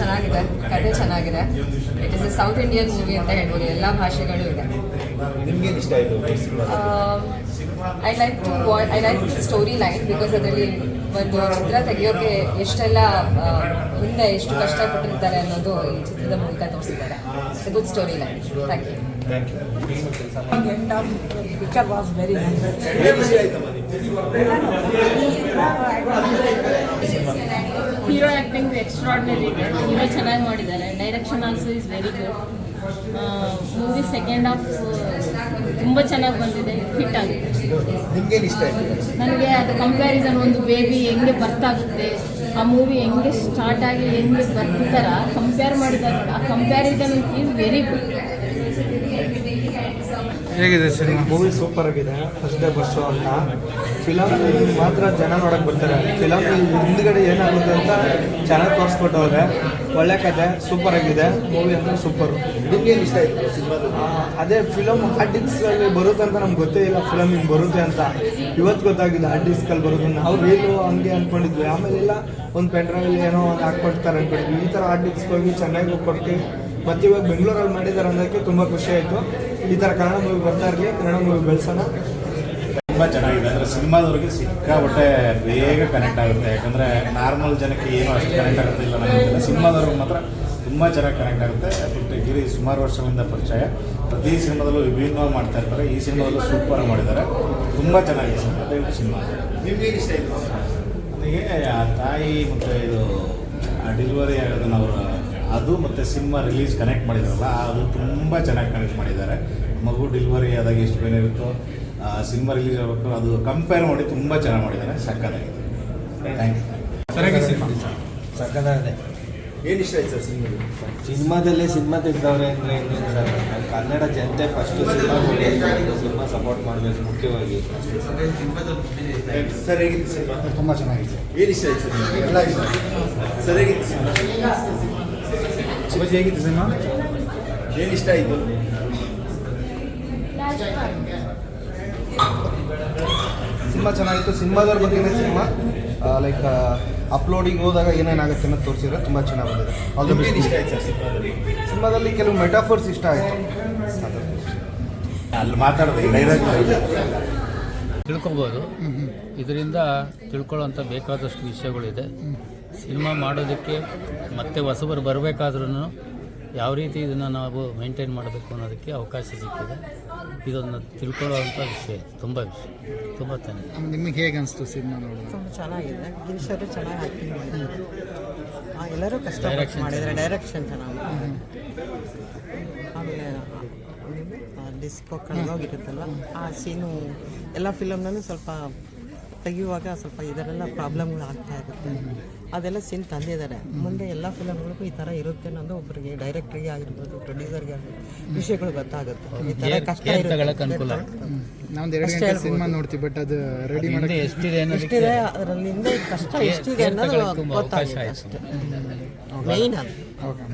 ಚೆನ್ನಾಗಿದೆ, ಕಥೆ ಚೆನ್ನಾಗಿದೆ. It is A south Indian movie ಅಂತ ಹೇಳ್ಬೋದು, ಎಲ್ಲ ಭಾಷೆಗಳು ಇದೆ. ನಿಮ್ಗೇನು ಇಷ್ಟ ಆಯಿತು? I like story line because ಅದರಲ್ಲಿ ಒಂದು ಚಿತ್ರ ತೆಗೆಯೋಕೆ ಎಷ್ಟೆಲ್ಲ ಹಿಂದೆ ಎಷ್ಟು ಕಷ್ಟಪಟ್ಟಿರ್ತಾರೆ ಅನ್ನೋದು ಈ ಚಿತ್ರದ ಮೂಲಕ ತೋರಿಸಿದ್ದಾರೆ. It's a good story line. Thank you. Picture was very nice. Hero acting extraordinary ಇದೆ. ಹೀರೋ ಚೆನ್ನಾಗಿ ಮಾಡಿದ್ದಾರೆ. Direction also is very good. Movie second half ತುಂಬ ಚೆನ್ನಾಗಿ ಬಂದಿದೆ, ಹಿಟ್ ಆಗಿದೆ. ನಿಮ್ಗೇನು ಇಷ್ಟ ಆಯಿತು? ನನಗೆ ಅದು ಕಂಪ್ಯಾರಿಸನ್, ಒಂದು ಬೇಬಿ ಹೆಂಗೆ ಬರ್ತಾಗುತ್ತೆ, ಆ ಮೂವಿ ಹೆಂಗೆ ಸ್ಟಾರ್ಟ್ ಆಗಿ ಹೆಂಗೆ ಬರ್ತಿದ್ದಾರ ಕಂಪೇರ್ ಮಾಡಿದ್ದಾರೆ. ಆ ಕಂಪ್ಯಾರಿಸನ್ ಈಸ್ ವೆರಿ ಗುಡ್. ಹೇಗಿದೆ ಸಿನಿಮಾ? ಮೂವಿ ಸೂಪರ್ ಆಗಿದೆ. ಫಸ್ಟ್ ಡೇ ಬಸ್ಸು ಅಂತ ಫಿಲಮ್ ಮಾತ್ರ ಜನ ನೋಡಕ್ಕೆ ಬರ್ತಾರೆ. ಫಿಲಮ್ ಹಿಂದ್ಗಡೆ ಏನಾಗುತ್ತೆ ಅಂತ ಚೆನ್ನಾಗಿ ತೋರಿಸ್ಕೊಟ್ಟವ್ರೆ. ಒಳ್ಳೆ ಕತೆ, ಸೂಪರ್ ಆಗಿದೆ. ಮೂವಿ ಅಂದರೆ ಸೂಪರು. ನಿಮ್ಗೇನು ಇಷ್ಟ ಆಯಿತು ಸಿನಿಮಾದ? ಅದೇ ಫಿಲಮ್ ಹಾರ್ಡ್ ಡಿಸ್ಕಲ್ಲಿ ಬರುತ್ತೆ ಅಂತ ನಮ್ಗೆ ಗೊತ್ತೇ ಇಲ್ಲ ಫಿಲಮ್ ಹಿಂಗೆ ಬರುತ್ತೆ ಅಂತ. ಇವತ್ತು ಗೊತ್ತಾಗಿದೆ ಹಾರ್ಡ್ ಡಿಸ್ಕಲ್ಲಿ ಬರುತ್ತೆ. ನಾವು ರೀಲು ಹಂಗೆ ಅಂದ್ಕೊಂಡಿದ್ವಿ, ಆಮೇಲೆಲ್ಲ ಒಂದು ಪೆನ್ಡ್ರೈವಲ್ಲಿ ಏನೋ ಒಂದು ಹಾಕ್ಕೊಡ್ತಾರೆ ಅಂದ್ಕೊಂಡಿದ್ವಿ. ಈ ಥರ ಹಾರ್ಡ್ ಡಿಸ್ಕ್ ಹೋಗಿ ಚೆನ್ನಾಗಿ ಕೊಟ್ಟು ಮತ್ತು ಇವಾಗ ಬೆಂಗಳೂರಲ್ಲಿ ಮಾಡಿದ್ದಾರೆ ಅನ್ನೋದಕ್ಕೆ ತುಂಬ ಖುಷಿ ಆಯಿತು. ಈ ಥರ ಕನ್ನಡ ಮೂವಿ ಬರ್ತಾ ಇರಲಿ, ಕನ್ನಡ ಮೂವಿ ಬೆಳೆಸೋಣ. ತುಂಬ ಚೆನ್ನಾಗಿದೆ. ಅಂದರೆ ಸಿನಿಮಾದವ್ರಿಗೆ ಸಿಕ್ಕಾಪಟ್ಟೆ ಬೇಗ ಕನೆಕ್ಟ್ ಆಗುತ್ತೆ. ಯಾಕಂದರೆ ನಾರ್ಮಲ್ ಜನಕ್ಕೆ ಏನೂ ಅಷ್ಟು ಕನೆಕ್ಟ್ ಆಗುತ್ತೆ ಇಲ್ಲ ನನಗೆ. ಸಿನಿಮಾದವ್ರಿಗೆ ಮಾತ್ರ ತುಂಬ ಚೆನ್ನಾಗಿ ಕನೆಕ್ಟ್ ಆಗುತ್ತೆ. ಬಟ್ ಗಿರಿ ಸುಮಾರು ವರ್ಷಗಳಿಂದ ಪರಿಚಯ, ಪ್ರತಿ ಸಿನಿಮಾದಲ್ಲೂ ವಿಭಿನ್ನವಾಗಿ ಮಾಡ್ತಾ ಇರ್ತಾರೆ. ಈ ಸಿನಿಮಾದಲ್ಲೂ ಸೂಪರಾಗಿ ಮಾಡಿದ್ದಾರೆ, ತುಂಬ ಚೆನ್ನಾಗಿದೆ ಸಿನಿಮಾ. ದಯವಿಟ್ಟು ಸಿನಿಮಾ. ನಿಮ್ಗೇನು ಇಷ್ಟ ಆಯಿತು? ನನಗೆ ಆ ತಾಯಿ ಮತ್ತು ಇದು ಡೆಲಿವರಿ ಆಗೋದನ್ನು ಅವರು ಅದು ಮತ್ತು ಸಿನಿಮಾ ರಿಲೀಸ್ ಕನೆಕ್ಟ್ ಮಾಡಿದಾರಲ್ಲ, ಅದು ತುಂಬ ಚೆನ್ನಾಗಿ ಕನೆಕ್ಟ್ ಮಾಡಿದ್ದಾರೆ. ಮಗು ಡೆಲಿವರಿ ಆದಾಗ ಎಷ್ಟು ಬೇನೆ ಇರುತ್ತೋ, ಸಿನಿಮಾ ರಿಲೀಸ್ ಆಗಬೇಕು, ಅದು ಕಂಪೇರ್ ಮಾಡಿ ತುಂಬ ಚೆನ್ನಾಗಿ ಮಾಡಿದ್ದಾರೆ. ಸಕ್ಕತ್ತಾಗಿದೆ. Thank you. ಸರಿಯಾಗಿ ಸಿನಿಮಾ ಸಕ್ಕತ್ತಾಗಿದೆ. ಏನು ಇಷ್ಟ ಆಯ್ತು ಸರ್ ಸಿನಿಮಾದಲ್ಲಿ? ಸಿನಿಮಾದಲ್ಲಿ ಸಿನಿಮಾ ತೆಗೆದವ್ರೆ ಅಂದರೆ ಇನ್ನೇನು ಸರ್, ಕನ್ನಡ ಜನತೆ ಫಸ್ಟು ಸಿನಿಮಾ ಸಪೋರ್ಟ್ ಮಾಡಬೇಕು ಮುಖ್ಯವಾಗಿ. ಸರ್ ಹೇಗಿತ್ತು ಸಿನಿಮಾ? ತುಂಬ ಚೆನ್ನಾಗಿದೆ. ಏನು ಇಷ್ಟ ಆಯ್ತು ಸರ್? ಎಲ್ಲ ಇಷ್ಟ. ಸರ್ ಹೇಗಿತ್ತು ಸಿನಿಮಾ? ಶಿವಾಜಿ ಹೇಗಿತ್ತು ಸಿನಿಮಾ? ಏನು ಇಷ್ಟ ಆಯಿತು? ಸಿನಿಮಾ ಚೆನ್ನಾಗಿತ್ತು. ಸಿನಿಮಾದವ್ರ ಬಗ್ಗೆನೇ ಸಿನಿಮಾ ಲೈಕ್ ಅಪ್ಲೋಡಿಗೆ ಹೋದಾಗ ಏನೇನಾಗುತ್ತೆ ಅನ್ನೋದು ತೋರಿಸಿದ್ರೆ ತುಂಬ ಚೆನ್ನಾಗಿ ಬಂದಿದೆ. ನಿಮ್ಗೇನು ಇಷ್ಟ ಆಯ್ತು ಸರ್ ಸಿನಿಮಾದಲ್ಲಿ? ಸಿನಿಮಾದಲ್ಲಿ ಕೆಲವು ಮೆಟಾಫರ್ಸ್ ಇಷ್ಟ ಆಯಿತು. ಅಲ್ಲಿ ಮಾತಾಡೋದು ಡೈರೆಕ್ಟ್ ತಿಳ್ಕೊಬೋದು. ಇದರಿಂದ ತಿಳ್ಕೊಳ್ಳೋಂಥ ಬೇಕಾದಷ್ಟು ವಿಷಯಗಳಿದೆ. ಸಿನಿಮಾ ಮಾಡೋದಕ್ಕೆ ಮತ್ತೆ ಹೊಸಬರು ಬರಬೇಕಾದ್ರೂ ಯಾವ ರೀತಿ ಇದನ್ನು ನಾವು ಮೇಂಟೈನ್ ಮಾಡಬೇಕು ಅನ್ನೋದಕ್ಕೆ ಅವಕಾಶ ಸಿಕ್ಕಿದೆ. ಇದನ್ನು ತಿಳ್ಕೊಳ್ಳೋವಂಥ ವಿಷಯ, ತುಂಬ ಚೆನ್ನಾಗಿದೆ. ನಿಮಗೆ ಹೇಗೆ ಅನಿಸ್ತು ಸಿನಿಮಾ ನೋಡೋದು? ತುಂಬ ಚೆನ್ನಾಗಿದೆ. ಗಿರೀಶ್ ಅವರು ಚೆನ್ನಾಗಿ ಆ್ಯಕ್ಟಿಂಗ್ ಮಾಡಿದ್ದಾರೆ. ಎಲ್ಲರೂ ಕಷ್ಟಪಟ್ಟು ಮಾಡಿದ್ದಾರೆ. ಡೈರೆಕ್ಷನ್ ಚೆನ್ನಾಗಿ ಮಾಡಿದ್ದಾರೆ. ಆಮೇಲೆ ಡಿಸ್ಕೋ ಕಳೆದೋಗಿರುತ್ತಲ್ವ, ಆ ಸೀನು ಎಲ್ಲ ಫಿಲಮ್ನಲ್ಲೂ ಸ್ವಲ್ಪ ತೆಗೆಯುವಾಗ ಸ್ವಲ್ಪ ಇದರೆಲ್ಲ ಪ್ರಾಬ್ಲಮ್ಗಳು ಆಗ್ತಾ ಇರುತ್ತೆ. ಅದೆಲ್ಲ ಸೀನ್ ತಂದಿದ್ದಾರೆ. ಮುಂದೆ ಎಲ್ಲ ಫಿಲಮ್ಗಳಿಗೂ ಈ ಥರ ಇರುತ್ತೆ ಅನ್ನೋದು ಒಬ್ಬರಿಗೆ ಡೈರೆಕ್ಟ್ರಿಗೆ ಆಗಿರ್ಬೋದು, ಪ್ರೊಡ್ಯೂಸರ್ಗೆ ಆಗಿರ್ಬೋದು ವಿಷಯಗಳು ಗೊತ್ತಾಗುತ್ತೆ. ಈ ಥರ ಕಷ್ಟ ಅನುಕೂಲ. ನಾವು 2 ಗಂಟೆ ಸಿನಿಮಾ ನೋಡ್ತೀವಿ, ಬಟ್ ಅದು ರೆಡಿ ಮಾಡೋಕ್ಕೆ ಎಷ್ಟಿದೆ ಅದರಲ್ಲಿ ಕಷ್ಟ ಎಷ್ಟಿದೆ ಅನ್ನೋದು ಗೊತ್ತಾಗುತ್ತೆ ಅಷ್ಟೇ. ಮೇಯ್ನ್ ಅದು. ಓಕೆ.